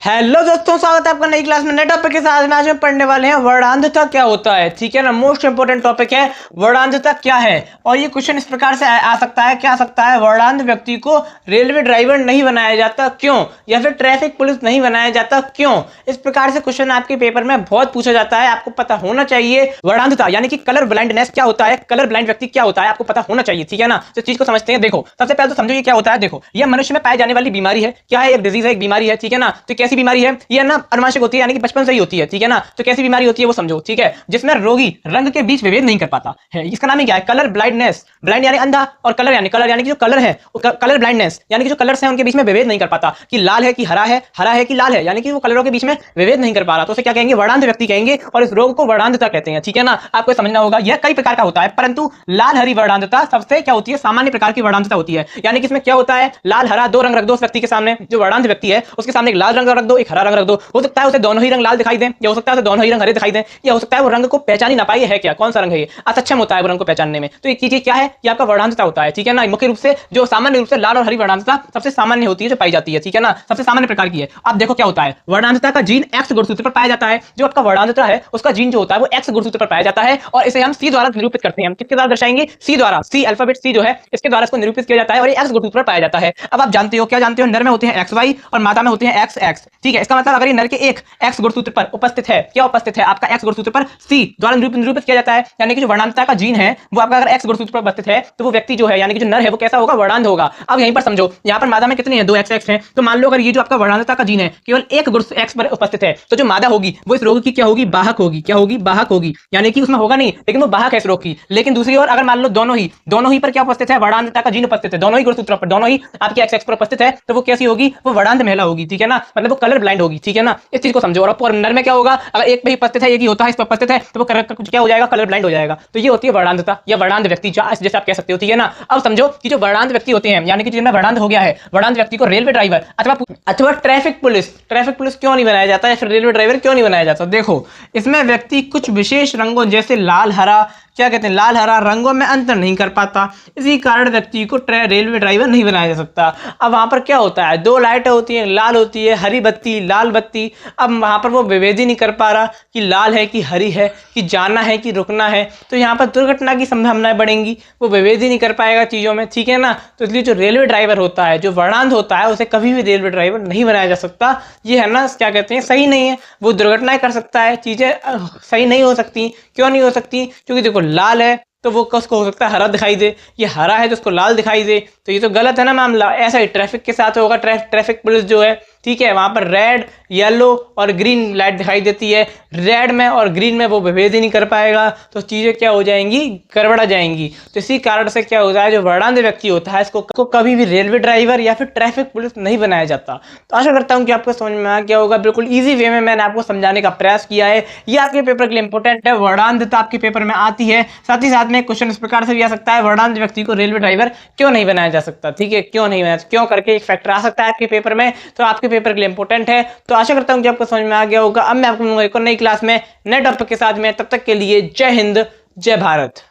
Hello दोस्तों, स्वागत है आपका नई क्लास में नए टॉपिक के साथ में। आज हम पढ़ने वाले हैं वर्णांधता क्या होता है। ठीक है ना, मोस्ट इंपोर्टेंट टॉपिक है वर्णांधता क्या है। और ये क्वेश्चन इस प्रकार से आ सकता है, क्या आ सकता है, वर्णांध व्यक्ति को रेलवे ड्राइवर नहीं बनाया जाता क्यों, या फिर ट्रैफिक पुलिस नहीं बनाया जाता क्यों। इस प्रकार से क्वेश्चन आपके पेपर में बहुत पूछा जाता है। आपको पता होना चाहिए वर्णांधता यानी कि कलर ब्लाइंडनेस क्या होता है, कलर ब्लाइंड व्यक्ति क्या होता है, आपको पता होना चाहिए। ठीक है ना, तो चीज को समझते हैं। देखो, सबसे पहले तो समझो ये क्या होता है। देखो, ये मनुष्य में पाई जाने वाली बीमारी है। क्या है? एक डिजीज है, एक बीमारी है। ठीक है ना, तो कैसी बीमारी है ये ना, अनुवांशिक होती है, यानी कि बचपन से ही होती है। ठीक है ना, तो कैसी बीमारी होती है वो समझो। ठीक है, जिसमें रोगी रंग के बीच विभेद नहीं कर पाता है। इसका नाम ही क्या है? Colour blindness. ब्लाइंड यानी अंधा, और कलर यानी कि जो कलर है, कलर ब्लाइंडनेस यानी कि जो कलर्स हैं उनके बीच में विभेद नहीं कर पाता कि लाल है कि हरा है, हरा है कि लाल है, यानी कि वो कलरों के बीच में विभेद नहीं कर पा रहा। तो उसे क्या कहेंगे? वर्णांध व्यक्ति कहेंगे, और इस रोग को वर्णांधता कहते हैं। ठीक है ना, आपको समझना होगा। यह कई प्रकार का होता है, परंतु लाल हरी वर्णांधता सबसे क्या होती है? सामान्य प्रकार की वर्णांधता होती है। यानी कि इसमें क्या होता है, लाल हरा दो रंग रख दो उस व्यक्ति के सामने, जो वर्णांध व्यक्ति है उसके सामने एक लाल रंग रख दो, एक हरा रंग रख दो। हो सकता है उसे दोनों ही रंग लाल दिखाई दें, या हो सकता है उसे दोनों ही रंग हरे दिखाई दें, या हो सकता है वो रंग को पहचान ही ना पाए है क्या, कौन सा रंग है ये, असक्षम होता है वो रंग को पहचानने में। तो एक चीज क्या है, ये आपका वर्णांधता होता है। ठीक है ना, मुख्य रूप से जो सामान्य रूप से लाल और हरी वर्णांधता सबसे सामान्य होती है, जो पाई जाती है। ठीक है ना, सबसे सामान्य प्रकार की है। अब देखो क्या होता है, वर्णांधता का जीन एक्स गुणसूत्र पर पाया जाता है। जो आपका वर्णांधता है उसका जीन जो होता है वो एक्स गुणसूत्र पर पाया जाता है, और इसे हम सी द्वारा निरूपित करते हैं। हम किसके द्वारा दर्शाएंगे? सी द्वारा। सी अल्फाबेट सी जो है इसके द्वारा इसको निरूपित किया जाता है, और ये एक्स गुणसूत्र पर पाया जाता है। अब आप जानते हो, क्या जानते हो, नर में होते हैं एक्स वाई और मादा में होते हैं एक्स एक्स। ठीक है, इसका मतलब अगर ये नर के एक एक्स गुणसूत्र पर उपस्थित है, क्या उपस्थित है? आपका एक्स गुणसूत्र पर सी द्वारा निरूपित किया जाता है। यानी कि जो वर्णांधता का जीन है वो आपका अगर एक्स गुणसूत्र पर उपस्थित है, तो वो व्यक्ति जो है यानी कि जो नर है वो कैसा होगा? वर्णांध होगा। अब यहीं पर समझो, यहाँ पर मादा में कितनी है? दो एक्स एक्स है। तो मान लो अगर ये जो आपका वर्णांधता का जीन है केवल एक गुण एक्स पर उपस्थित है, तो जो मादा होगी वो इस रोग की क्या होगी? बाहक होगी। क्या होगी? बाहक होगी। यानी कि उसमें होगा नहीं, लेकिन वो बाहक है इस रोग की। लेकिन दूसरी ओर अगर मान लो दोनों ही पर क्या उपस्थित है? वर्णांधता का जीन उपस्थित है, दोनों ही गुणसूत्रों पर, दोनों ही आपके एक्स एक्स पर उपस्थित है, तो वो कैसी होगी? वो वर्णांध महिला होगी। ठीक है ना, मतलब वो कलर ब्लाइंड होगी। ठीक है ना, इस चीज को समझो। और नर में क्या होगा, अगर एक पे ही उपस्थित है, एक ही होता है, इस पर उपस्थित है, तो वो क्या हो जाएगा? कलर ब्लाइंड हो जाएगा। तो ये होती है वर्णांधता या वर्णांध व्यक्ति, जैसे आप कह सकते हो। ठीक है ना, अब समझो कि जो वर्णांध व्यक्ति होते हैं, यानी कि जिनमें वर्णांध हो गया है, वर्णांध व्यक्ति को रेलवे ड्राइवर अथवा ट्रैफिक पुलिस क्यों नहीं बनाया जाता, या फिर रेलवे ड्राइवर क्यों नहीं बनाया जाता? देखो, इसमें व्यक्ति कुछ विशेष रंगों जैसे लाल हरा, क्या कहते हैं, लाल हरा रंगों में अंतर नहीं कर पाता। इसी कारण व्यक्ति को रेलवे ड्राइवर नहीं बनाया जा सकता। अब वहां पर क्या होता है, दो लाइटें होती हैं, लाल होती है, हरी बत्ती, लाल बत्ती। अब वहां पर वो विभेद ही नहीं कर पा रहा कि लाल है कि हरी है, कि जाना है कि रुकना है। तो यहाँ पर दुर्घटना की संभावनाएं बढ़ेंगी, वो विभेद ही नहीं कर पाएगा चीजों में। ठीक है ना, तो इसलिए जो रेलवे ड्राइवर होता है, जो वर्णांध होता है, उसे कभी भी रेलवे ड्राइवर नहीं बनाया जा सकता। ये है ना, क्या कहते हैं, सही नहीं है। वो दुर्घटनाएं कर सकता है, चीजें सही नहीं हो सकती। क्यों नहीं हो सकती? क्योंकि देखो, लाल है तो वो उसको हो सकता है हरा दिखाई दे, ये हरा है तो उसको लाल दिखाई दे, तो ये तो गलत है ना मामला। ऐसा ही ट्रैफिक के साथ होगा। ट्रैफिक पुलिस जो है, ठीक है, वहां पर रेड, येलो और ग्रीन लाइट दिखाई देती है। रेड में और ग्रीन में वो विभेद ही नहीं कर पाएगा, तो चीजें क्या हो जाएंगी? गड़बड़ा जाएंगी। तो इसी कारण से क्या होता है, जो वर्णांध व्यक्ति होता है इसको कभी भी रेलवे ड्राइवर या फिर ट्रैफिक पुलिस नहीं बनाया जाता। तो आशा करता हूं कि आपको समझ में आ गया होगा। बिल्कुल ईजी वे में मैंने आपको समझाने का प्रयास किया है। ये आपके पेपर के लिए इंपॉर्टेंट है, वर्णांधता आपके पेपर में आती है। साथ ही साथ में क्वेश्चन इस प्रकार से भी आ सकता है, वर्णांध व्यक्ति को रेलवे ड्राइवर क्यों नहीं बनाया जा सकता। ठीक है, क्यों नहीं बनाया, क्यों करके एक फैक्टर आ सकता है आपके पेपर में, तो आपके पेपर के लिए इंपॉर्टेंट है। तो आशा करता हूं कि आपको समझ में आ गया होगा। अब मैं आपको मिलूंगा एक और नई क्लास में नए टॉपिक के साथ में। तब तक के लिए जय हिंद, जय भारत।